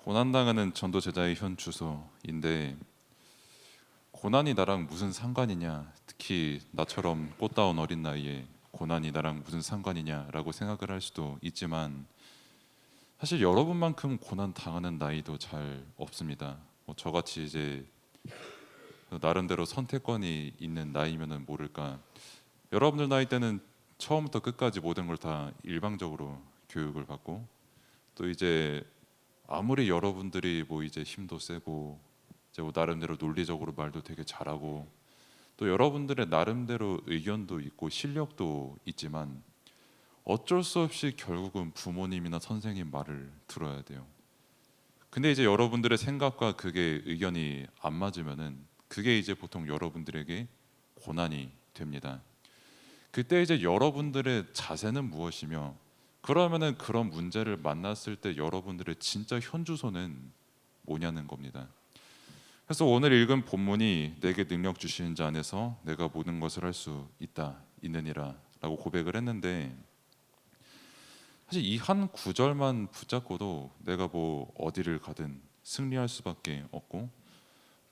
고난당하는 전도 제자의 현 주소인데, 고난이 나랑 무슨 상관이냐, 특히 나처럼 꽃다운 어린 나이에 고난이 나랑 무슨 상관이냐라고 생각을 할 수도 있지만, 사실 여러분만큼 고난 당하는 나이도 잘 없습니다. 저같이 이제 나름대로 선택권이 있는 나이면은 모를까, 여러분들 나이 때는 처음부터 끝까지 모든 걸 다 일방적으로 교육을 받고, 또 이제 아무리 여러분들이 뭐 이제 힘도 세고 이제 뭐 나름대로 논리적으로 말도 되게 잘하고, 또 여러분들의 나름대로 의견도 있고 실력도 있지만, 어쩔 수 없이 결국은 부모님이나 선생님 말을 들어야 돼요. 근데 이제 여러분들의 생각과 그게 의견이 안 맞으면은, 그게 이제 보통 여러분들에게 고난이 됩니다. 그때 이제 여러분들의 자세는 무엇이며, 그러면은 그런 문제를 만났을 때 여러분들의 진짜 현주소는 뭐냐는 겁니다. 그래서 오늘 읽은 본문이 내게 능력 주시는 자 안에서 내가 모든 것을 할 수 있다 있느니라라고 고백을 했는데, 사실 이 한 구절만 붙잡고도 내가 뭐 어디를 가든 승리할 수밖에 없고,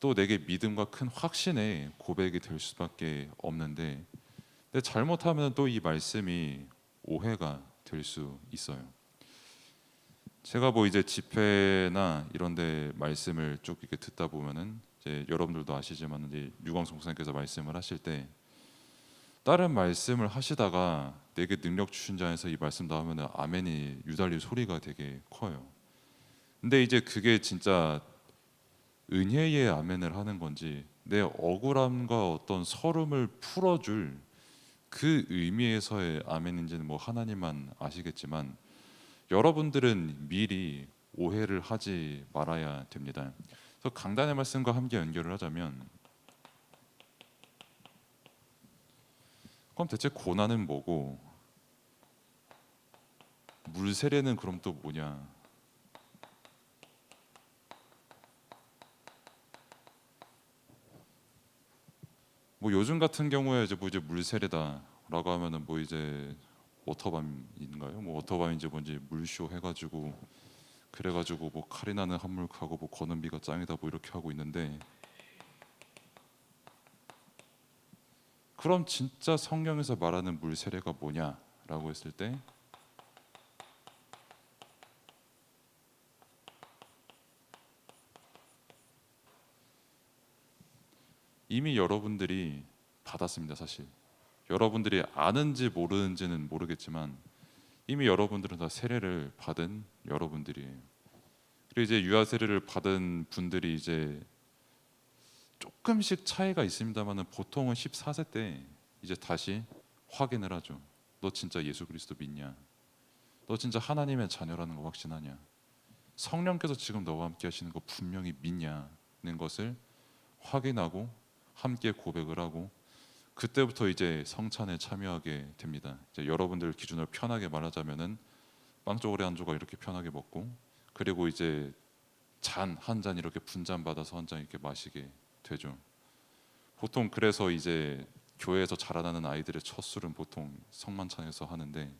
또 내게 믿음과 큰 확신의 고백이 될 수밖에 없는데, 근데 잘못하면 또 이 말씀이 오해가 될 수 있어요. 제가 뭐 이제 집회나 이런데 말씀을 쭉 이렇게 듣다 보면은, 이제 여러분들도 아시지만 이제 유광수 목사님께서 말씀을 하실 때 다른 말씀을 하시다가 내게 능력 주신 자에서 이 말씀 나오면은 아멘이 유달리 소리가 되게 커요. 근데 이제 그게 진짜 은혜의 아멘을 하는 건지, 내 억울함과 어떤 서름을 풀어줄 그 의미에서의 아멘인지는 뭐 하나님만 아시겠지만, 여러분들은 미리 오해를 하지 말아야 됩니다. 그래서 강단의 말씀과 함께 연결을 하자면, 그럼 대체 고난은 뭐고 물세례는 그럼 또 뭐냐? 뭐 요즘 같은 경우에 이제 뭐 이제 물세례다라고 하면은 뭐 이제 워터밤인가요? 뭐 워터밤인지 뭔지 물쇼 해가지고, 그래가지고 뭐 칼이 나는 한물카고 뭐 거는 비가 짱이다 뭐 이렇게 하고 있는데, 그럼 진짜 성경에서 말하는 물세례가 뭐냐라고 했을 때, 이미 여러분들이 받았습니다. 사실 여러분들이 아는지 모르는지는 모르겠지만, 이미 여러분들은 다 세례를 받은 여러분들이에요. 그리고 이제 유아 세례를 받은 분들이 이제 조금씩 차이가 있습니다만은, 보통은 14세 때 이제 다시 확인을 하죠. 너 진짜 예수 그리스도 믿냐? 너 진짜 하나님의 자녀라는 거 확신하냐? 성령께서 지금 너와 함께 하시는 거 분명히 믿냐는 것을 확인하고 함께 고백을 하고, 그때부터 이제 성찬에 참여하게 됩니다. 이제 여러분들 기준으로 편하게 말하자면은 빵 쪼그레 한 조각 이렇게 편하게 먹고, 그리고 이제 잔 한 잔 이렇게 분잔 받아서 한 잔 이렇게 마시게 되죠. 보통 그래서 이제 교회에서 자라나는 아이들의 첫 술은 보통 성만찬에서 하는데,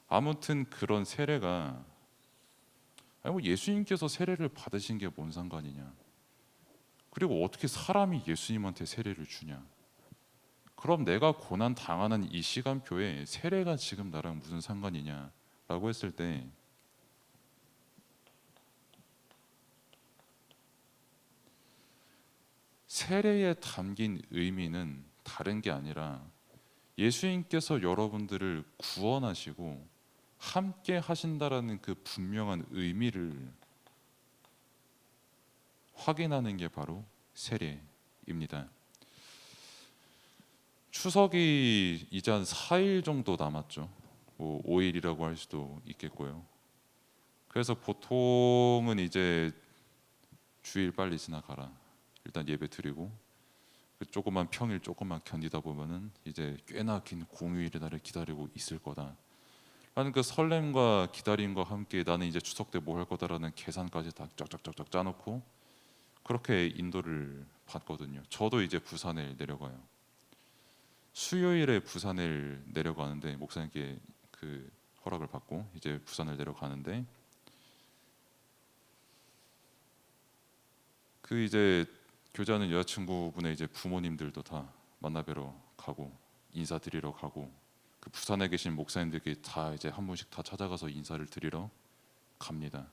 아무튼 그런 세례가, 아니 뭐 예수님께서 세례를 받으신 게 뭔 상관이냐? 그리고 어떻게 사람이 예수님한테 세례를 주냐? 그럼 내가 고난 당하는 이 시간표에 세례가 지금 나랑 무슨 상관이냐라고 했을 때, 세례에 담긴 의미는 다른 게 아니라, 예수님께서 여러분들을 구원하시고 함께 하신다라는 그 분명한 의미를 확인하는 게 바로 세례입니다. 추석이 이제 한 4일 정도 남았죠. 뭐 5일이라고 할 수도 있겠고요. 그래서 보통은 이제 주일 빨리 지나가라, 일단 예배 드리고, 그 조그만 평일 조금만 견디다 보면은 이제 꽤나 긴 공휴일의 날을 기다리고 있을 거다 라는 그 설렘과 기다림과 함께, 나는 이제 추석 때 뭐 할 거다라는 계산까지 다 쫙쫙쫙쫙 짜놓고 그렇게 인도를 받거든요. 저도 이제 부산에 내려가요. 수요일에 부산을 내려가는데, 목사님께 그 허락을 받고 이제 부산을 내려가는데, 그 이제 교제하는 여자친구분의 이제 부모님들도 다 만나뵈러 가고 인사드리러 가고 그 부산에 계신 목사님들께 다 이제 한 분씩 다 찾아가서 인사를 드리러 갑니다.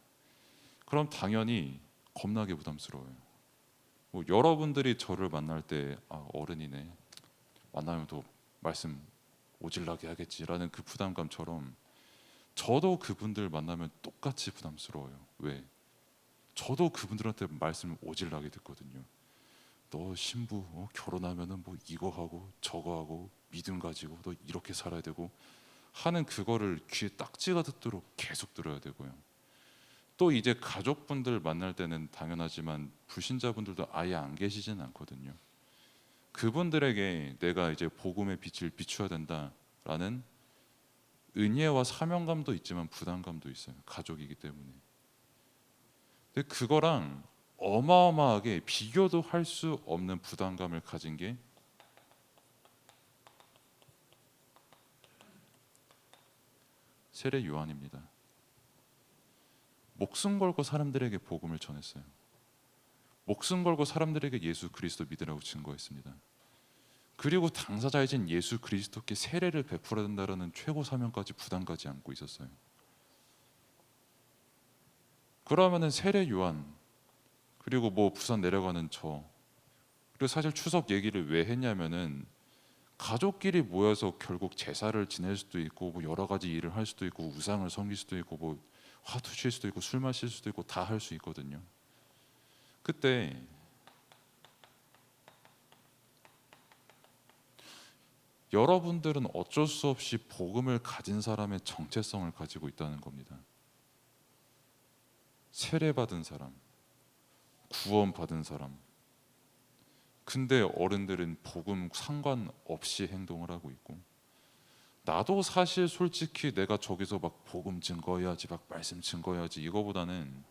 그럼 당연히 겁나게 부담스러워요. 뭐 여러분들이 저를 만날 때 어른이네 만나면 또 말씀 오질나게 하겠지라는 그 부담감처럼 저도 그분들 만나면 똑같이 부담스러워요. 왜? 저도 그분들한테 말씀 오질나게 듣거든요. 너 신부 결혼하면은 뭐 이거 하고 저거 하고 믿음 가지고 너 이렇게 살아야 되고 하는 그거를 귀에 딱지가 듣도록 계속 들어야 되고요. 또 이제 가족분들 만날 때는 당연하지만 불신자분들도 아예 안 계시진 않거든요. 그분들에게 내가 이제 복음의 빛을 비춰야 된다라는 은혜와 사명감도 있지만 부담감도 있어요. 가족이기 때문에. 근데 그거랑 어마어마하게 비교도 할 수 없는 부담감을 가진 게 세례 요한입니다. 목숨 걸고 사람들에게 복음을 전했어요. 목숨 걸고 사람들에게 예수 그리스도 믿으라고 증거했습니다. 그리고 당사자이신 예수 그리스도께 세례를 베풀어야 된다는 최고 사명까지 부담까지 안고 있었어요. 그러면은 세례 요한 그리고 뭐 부산 내려가는 저 그리고 사실 추석 얘기를 왜 했냐면은 가족끼리 모여서 결국 제사를 지낼 수도 있고 뭐 여러 가지 일을 할 수도 있고 우상을 섬길 수도 있고 뭐 화투 칠 수도 있고 술 마실 수도 있고 다 할 수 있거든요. 그때 여러분들은 어쩔 수 없이 복음을 가진 사람의 정체성을 가지고 있다는 겁니다. 세례받은 사람, 구원받은 사람. 근데 어른들은 복음 상관없이 행동을 하고 있고 나도 사실 솔직히 내가 저기서 막 복음 증거해야지 막 말씀 증거해야지 이거보다는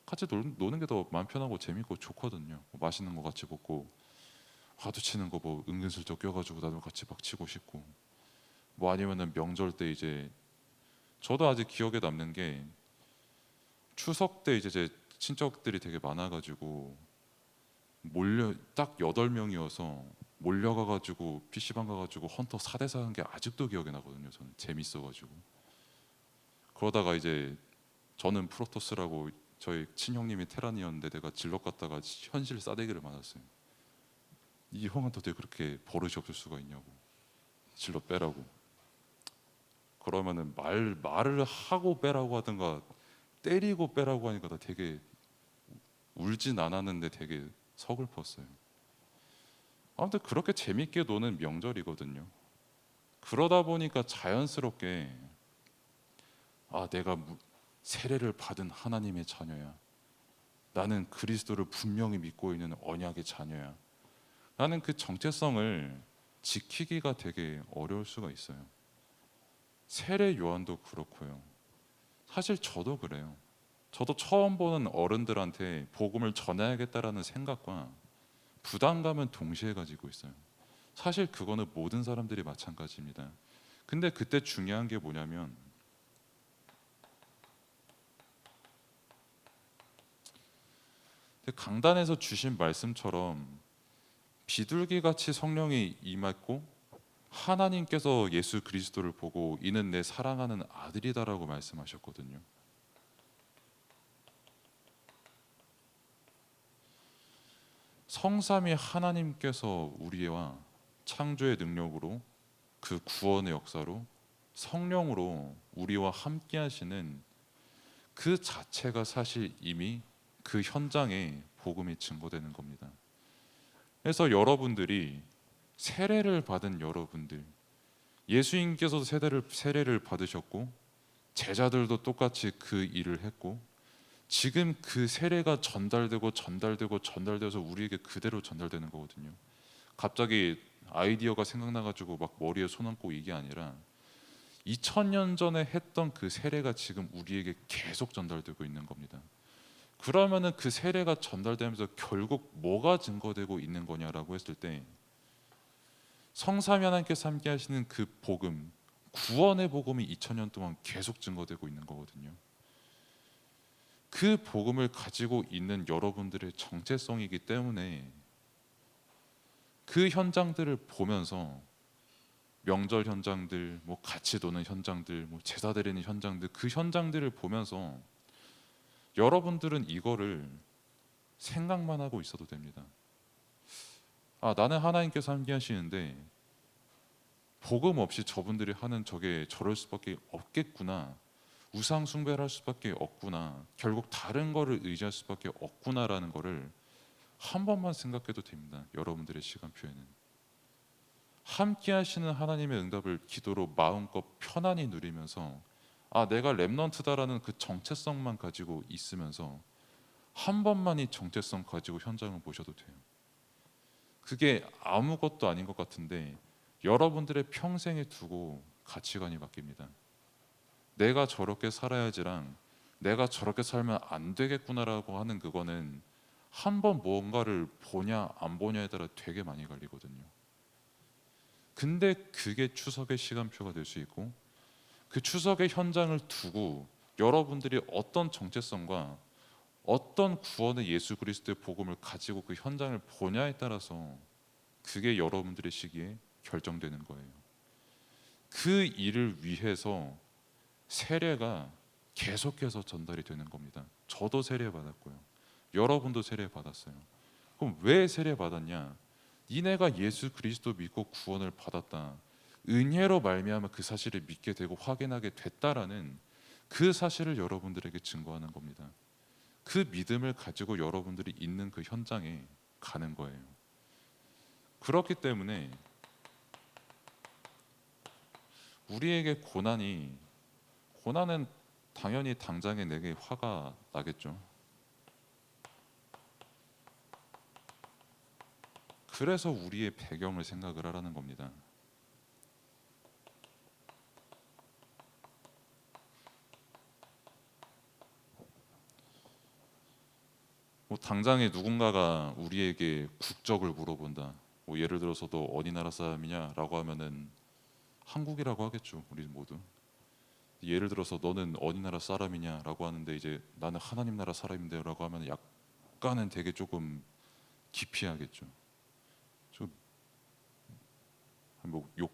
같이 노는 게 더 마음 편하고 재밌고 좋거든요. 뭐 맛있는 거 같이 먹고 화두 치는 거 뭐 은근슬쩍 껴가지고 나도 같이 막 치고 싶고 뭐 아니면은 명절 때 이제 저도 아직 기억에 남는 게 추석 때 이제 제 친척들이 되게 많아가지고 몰려 딱 8명이어서 몰려가가지고 PC방 가가지고 헌터 4대4 한 게 아직도 기억에 나거든요. 저는 재밌어가지고 그러다가 이제 저는 프로토스라고 저희 친형님이 테란이었는데 내가 질럿 갔다가 현실 싸대기를 맞았어요. 이 형한테 어떻게 그렇게 버릇이 없을 수가 있냐고 질럿 빼라고 그러면은 말을 하고 빼라고 하든가 때리고 빼라고 하니까 나 되게 울진 않았는데 되게 서글펐어요. 아무튼 그렇게 재밌게 노는 명절이거든요. 그러다 보니까 자연스럽게 내가 세례를 받은 하나님의 자녀야. 나는 그리스도를 분명히 믿고 있는 언약의 자녀야. 라는 그 정체성을 지키기가 되게 어려울 수가 있어요. 세례 요한도 그렇고요. 사실 저도 그래요. 저도 처음 보는 어른들한테 복음을 전해야겠다라는 생각과 부담감은 동시에 가지고 있어요. 사실 그거는 모든 사람들이 마찬가지입니다. 근데 그때 중요한 게 뭐냐면 강단에서 주신 말씀처럼 비둘기같이 성령이 임했고 하나님께서 예수 그리스도를 보고 이는 내 사랑하는 아들이다라고 말씀하셨거든요. 성삼위 하나님께서 우리와 창조의 능력으로 그 구원의 역사로 성령으로 우리와 함께 하시는 그 자체가 사실 이미 그 현장에 복음이 증거되는 겁니다. 그래서 여러분들이 세례를 받은 여러분들 예수님께서도 세례를 받으셨고 제자들도 똑같이 그 일을 했고 지금 그 세례가 전달되어서 우리에게 그대로 전달되는 거거든요. 갑자기 아이디어가 생각나가지고 막 머리에 손 얹고 이게 아니라 2000년 전에 했던 그 세례가 지금 우리에게 계속 전달되고 있는 겁니다. 그러면은 그 세례가 전달되면서 결국 뭐가 증거되고 있는 거냐라고 했을 때 성삼위 하나님께서 함께 하시는 그 복음, 구원의 복음이 2000년 동안 계속 증거되고 있는 거거든요. 그 복음을 가지고 있는 여러분들의 정체성이기 때문에 그 현장들을 보면서 명절 현장들, 뭐 같이 노는 현장들, 뭐 제사 드리는 현장들, 그 현장들을 보면서 여러분들은 이거를 생각만 하고 있어도 됩니다. 아, 나는 하나님께서 함께 하시는데 복음 없이 저분들이 하는 저게 저럴 수밖에 없겠구나. 우상 숭배를 할 수밖에 없구나. 결국 다른 거를 의지할 수밖에 없구나라는 거를 한 번만 생각해도 됩니다. 여러분들의 시간표에는 함께 하시는 하나님의 응답을 기도로 마음껏 편안히 누리면서 아, 내가 렘넌트다라는 그 정체성만 가지고 있으면서 한 번만 이 정체성 가지고 현장을 보셔도 돼요. 그게 아무것도 아닌 것 같은데 여러분들의 평생에 두고 가치관이 바뀝니다. 내가 저렇게 살아야지랑 내가 저렇게 살면 안 되겠구나라고 하는 그거는 한 번 뭔가를 보냐 안 보냐에 따라 되게 많이 갈리거든요. 근데 그게 추석의 시간표가 될 수 있고 그 추석의 현장을 두고 여러분들이 어떤 정체성과 어떤 구원의 예수 그리스도의 복음을 가지고 그 현장을 보냐에 따라서 그게 여러분들의 시기에 결정되는 거예요. 그 일을 위해서 세례가 계속해서 전달이 되는 겁니다. 저도 세례 받았고요. 여러분도 세례 받았어요. 그럼 왜 세례 받았냐? 니네가 예수 그리스도 믿고 구원을 받았다. 은혜로 말미암아 그 사실을 믿게 되고 확인하게 됐다라는 그 사실을 여러분들에게 증거하는 겁니다. 그 믿음을 가지고 여러분들이 있는 그 현장에 가는 거예요. 그렇기 때문에 우리에게 고난은 당연히 당장에 내게 화가 나겠죠. 그래서 우리의 배경을 생각을 하라는 겁니다. 뭐 당장에 누군가가 우리에게 국적을 물어본다. 뭐 예를 들어서 너 어디 나라 사람이냐라고 하면은 한국이라고 하겠죠. 우리 모두. 예를 들어서 너는 어디 나라 사람이냐라고 하는데 이제 나는 하나님 나라 사람인데요라고 하면 약간은 되게 조금 기피하겠죠. 좀뭐욕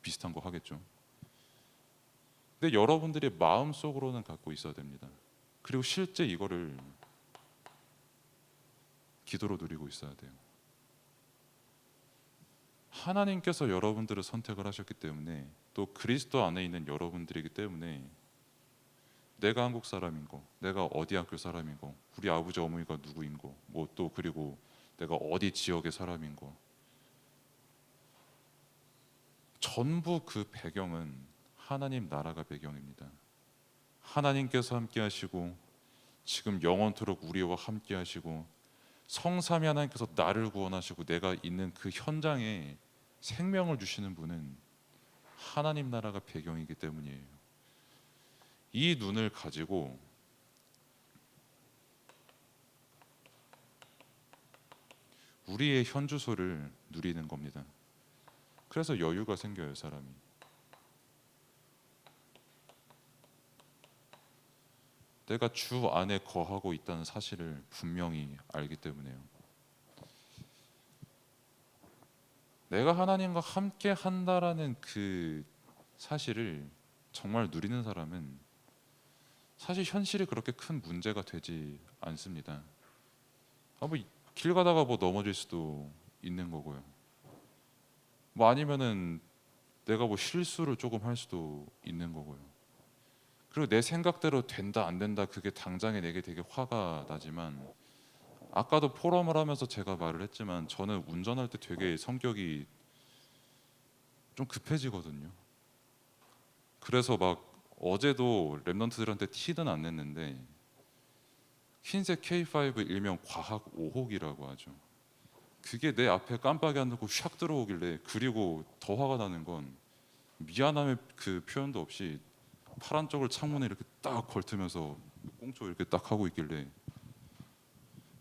비슷한 거 하겠죠. 근데 여러분들이 마음 속으로는 갖고 있어야 됩니다. 그리고 실제 이거를 기도로 누리고 있어야 돼요. 하나님께서 여러분들을 선택을 하셨기 때문에 또 그리스도 안에 있는 여러분들이기 때문에 내가 한국 사람인 거, 내가 어디 학교 사람인 거, 우리 아버지 어머니가 누구인 거, 뭐 또 그리고 내가 어디 지역의 사람인 거, 전부 그 배경은 하나님 나라가 배경입니다. 하나님께서 함께 하시고 지금 영원토록 우리와 함께 하시고 성삼위 하나님께서 나를 구원하시고 내가 있는 그 현장에 생명을 주시는 분은 하나님 나라가 배경이기 때문이에요. 이 눈을 가지고 우리의 현주소를 누리는 겁니다. 그래서 여유가 생겨요, 사람이. 내가 주 안에 거하고 있다는 사실을 분명히 알기 때문에요. 내가 하나님과 함께 한다라는 그 사실을 정말 누리는 사람은 사실 현실이 그렇게 큰 문제가 되지 않습니다. 뭐길 가다가 뭐 넘어질 수도 있는 거고요. 뭐 아니면은 내가 뭐 실수를 조금 할 수도 있는 거고요. 그리고 내 생각대로 된다 안 된다 그게 당장에 내게 되게 화가 나지만 아까도 포럼을 하면서 제가 말을 했지만 저는 운전할 때 되게 성격이 좀 급해지거든요. 그래서 막 어제도 랩런트들한테 티는 안 냈는데 흰색 K5 일명 과학 5혹이라고 하죠. 그게 내 앞에 깜빡이 안 넣고 샥 들어오길래 그리고 더 화가 나는 건 미안함의 그 표현도 없이 파란 쪽을 창문에 이렇게 딱 걸트면서 꽁초 이렇게 딱 하고 있길래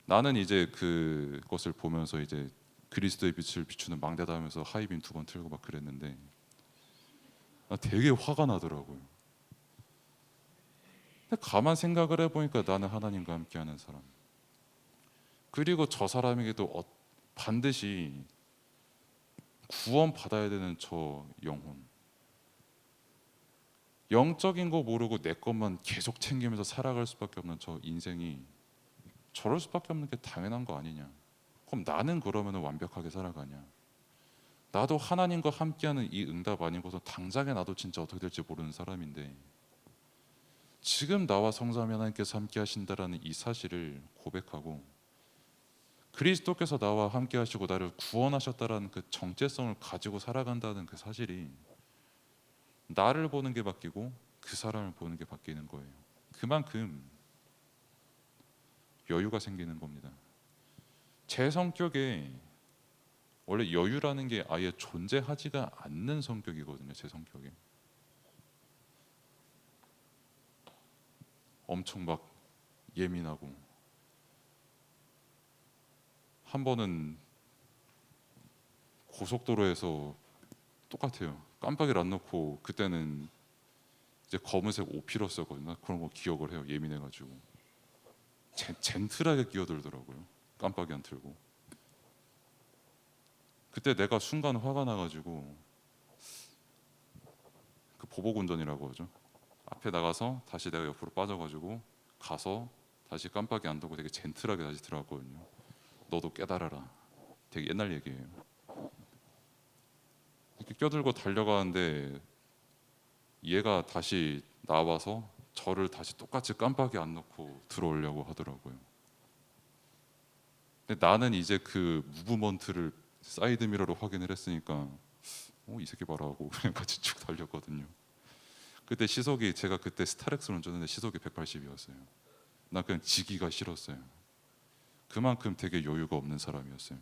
나는 이제 그것을 보면서 이제 그리스도의 빛을 비추는 망대다 하면서 하이빔 2번 틀고 막 그랬는데 되게 화가 나더라고요. 근데 가만 생각을 해보니까 나는 하나님과 함께하는 사람. 그리고 저 사람에게도 반드시 구원 받아야 되는 저 영혼. 영적인 거 모르고 내 것만 계속 챙기면서 살아갈 수밖에 없는 저 인생이 저럴 수밖에 없는 게 당연한 거 아니냐. 그럼 나는 그러면 완벽하게 살아가냐. 나도 하나님과 함께하는 이 응답 아니고서 당장에 나도 진짜 어떻게 될지 모르는 사람인데 지금 나와 성삼위 하나님께서 함께 하신다라는 이 사실을 고백하고 그리스도께서 나와 함께 하시고 나를 구원하셨다라는 그 정체성을 가지고 살아간다는 그 사실이 나를 보는 게 바뀌고 그 사람을 보는 게 바뀌는 거예요. 그만큼 여유가 생기는 겁니다. 제 성격에 원래 여유라는 게 아예 존재하지가 않는 성격이거든요. 제 성격에 엄청 막 예민하고 한 번은 고속도로에서 똑같아요. 깜빡이를 안 놓고 그때는 이제 검은색 오피러스였거든요. 그런 거 기억을 해요. 예민해가지고 젠틀하게 끼어들더라고요. 깜빡이 안 틀고. 그때 내가 순간 화가 나가지고 그 보복 운전이라고 하죠. 앞에 나가서 다시 내가 옆으로 빠져가지고 가서 다시 깜빡이 안 두고 되게 젠틀하게 다시 들어갔거든요. 너도 깨달아라. 되게 옛날 얘기예요. 이렇게 껴들고 달려가는데 얘가 다시 나와서 저를 다시 똑같이 깜빡이 안 놓고 들어오려고 하더라고요. 근데 나는 이제 그 무브먼트를 사이드 미러로 확인을 했으니까 이 새끼 봐라 하고 그냥 같이 쭉 달렸거든요. 그때 시속이 제가 그때 스타렉스를 운전했는데 시속이 180이었어요. 나 그냥 지기가 싫었어요. 그만큼 되게 여유가 없는 사람이었어요.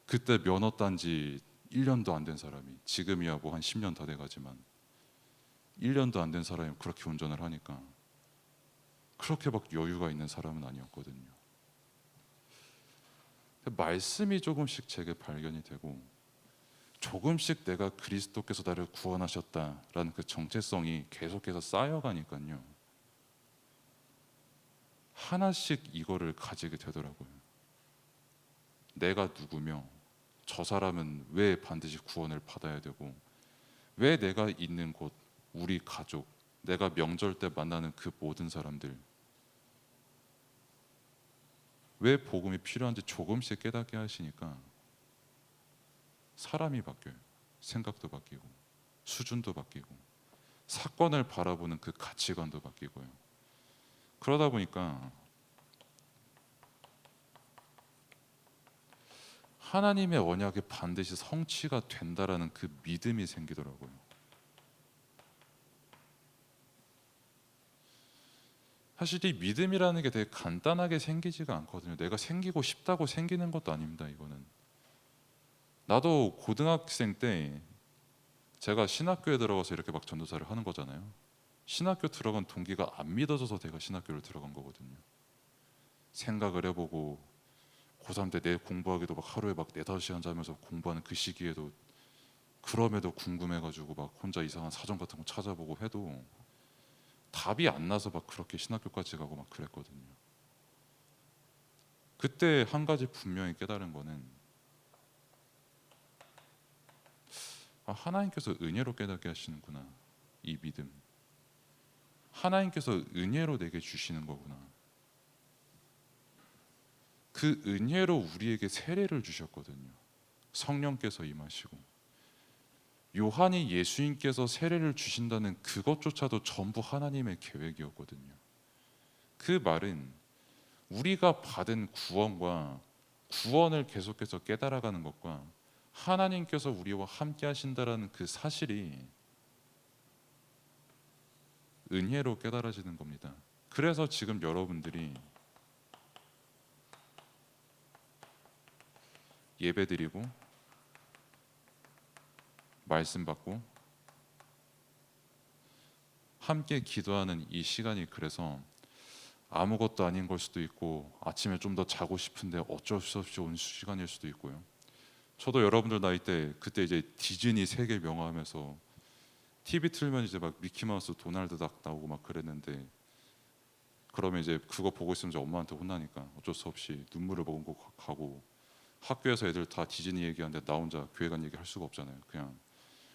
그때 면허 딴 지 1년도 안 된 사람이 지금이야 뭐 한 10년 더 돼가지만 1년도 안 된 사람이 그렇게 운전을 하니까 그렇게 막 여유가 있는 사람은 아니었거든요. 말씀이 조금씩 제게 발견이 되고 조금씩 내가 그리스도께서 나를 구원하셨다라는 그 정체성이 계속해서 쌓여가니까요. 하나씩 이거를 가지게 되더라고요. 내가 누구며 저 사람은 왜 반드시 구원을 받아야 되고 왜 내가 있는 곳, 우리 가족, 내가 명절 때 만나는 그 모든 사람들 왜 복음이 필요한지 조금씩 깨닫게 하시니까 사람이 바뀌어요. 생각도 바뀌고 수준도 바뀌고 사건을 바라보는 그 가치관도 바뀌고요. 그러다 보니까 하나님의 언약이 반드시 성취가 된다라는 그 믿음이 생기더라고요. 사실 이 믿음이라는 게 되게 간단하게 생기지가 않거든요. 내가 생기고 싶다고 생기는 것도 아닙니다. 이거는 나도 고등학생 때 제가 신학교에 들어가서 이렇게 막 전도사를 하는 거잖아요. 신학교 들어간 동기가 안 믿어져서 내가 신학교를 들어간 거거든요. 생각을 해보고 고3 때 내 공부하기도 막 하루에 막 4-5시간 자면서 공부하는 그 시기에도 그럼에도 궁금해가지고 막 혼자 이상한 사전 같은 거 찾아보고 해도 답이 안 나서 막 그렇게 신학교까지 가고 막 그랬거든요. 그때 한 가지 분명히 깨달은 거는 하나님께서 은혜로 깨닫게 하시는구나. 이 믿음 하나님께서 은혜로 내게 주시는 거구나. 그 은혜로 우리에게 세례를 주셨거든요. 성령께서 임하시고 요한이 예수님께서 세례를 주신다는 그것조차도 전부 하나님의 계획이었거든요. 그 말은 우리가 받은 구원과 구원을 계속해서 깨달아가는 것과 하나님께서 우리와 함께 하신다라는 그 사실이 은혜로 깨달아지는 겁니다. 그래서 지금 여러분들이 예배드리고 말씀 받고 함께 기도하는 이 시간이 그래서 아무것도 아닌 걸 수도 있고 아침에 좀 더 자고 싶은데 어쩔 수 없이 온 시간일 수도 있고요. 저도 여러분들 나이 때 그때 이제 디즈니 세계 명화하면서 TV 틀면 이제 막 미키마우스 도날드 닥 나오고 막 그랬는데 그러면 이제 그거 보고 있으면 이제 엄마한테 혼나니까 어쩔 수 없이 눈물을 머금고 가고 학교에서 애들 다 디즈니 얘기하는데 나 혼자 교회 간 얘기 할 수가 없잖아요. 그냥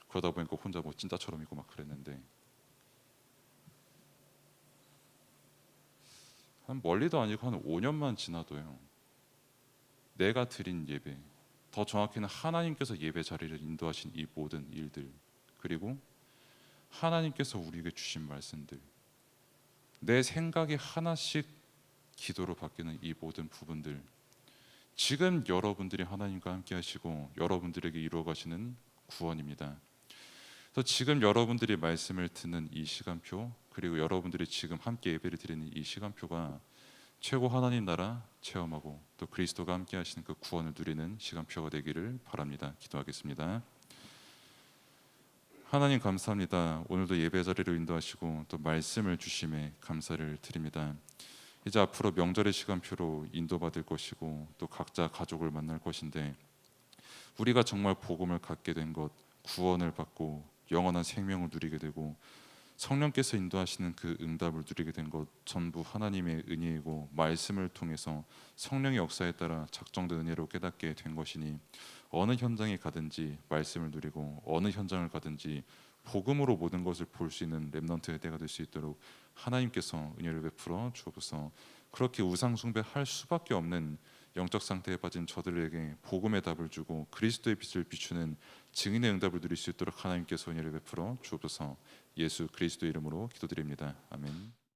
그러다 보니까 혼자 뭐 찐따처럼 있고 막 그랬는데 한 멀리도 아니고 한 5년만 지나도요. 내가 드린 예배, 더 정확히는 하나님께서 예배 자리를 인도하신 이 모든 일들, 그리고 하나님께서 우리에게 주신 말씀들, 내 생각이 하나씩 기도로 바뀌는 이 모든 부분들, 지금 여러분들이 하나님과 함께 하시고 여러분들에게 이루어 가시는 구원입니다. 그래서 지금 여러분들이 말씀을 듣는 이 시간표, 그리고 여러분들이 지금 함께 예배를 드리는 이 시간표가 최고 하나님 나라 체험하고 또 그리스도가 함께 하시는 그 구원을 누리는 시간표가 되기를 바랍니다. 기도하겠습니다. 하나님 감사합니다. 오늘도 예배 자리로 인도하시고 또 말씀을 주심에 감사를 드립니다. 이제 앞으로 명절의 시간표로 인도받을 것이고 또 각자 가족을 만날 것인데 우리가 정말 복음을 갖게 된 것, 구원을 받고 영원한 생명을 누리게 되고 성령께서 인도하시는 그 응답을 누리게 된 것 전부 하나님의 은혜이고 말씀을 통해서 성령의 역사에 따라 작정된 은혜로 깨닫게 된 것이니 어느 현장에 가든지 말씀을 누리고 어느 현장을 가든지 복음으로 모든 것을 볼 수 있는 렘넌트의 때가 될 수 있도록 하나님께서 은혜를 베풀어 주옵소서. 그렇게 우상 숭배할 수밖에 없는 영적 상태에 빠진 저들에게 복음의 답을 주고 그리스도의 빛을 비추는 증인의 응답을 누릴 수 있도록 하나님께서 은혜를 베풀어 주옵소서. 예수 그리스도 이름으로 기도드립니다. 아멘.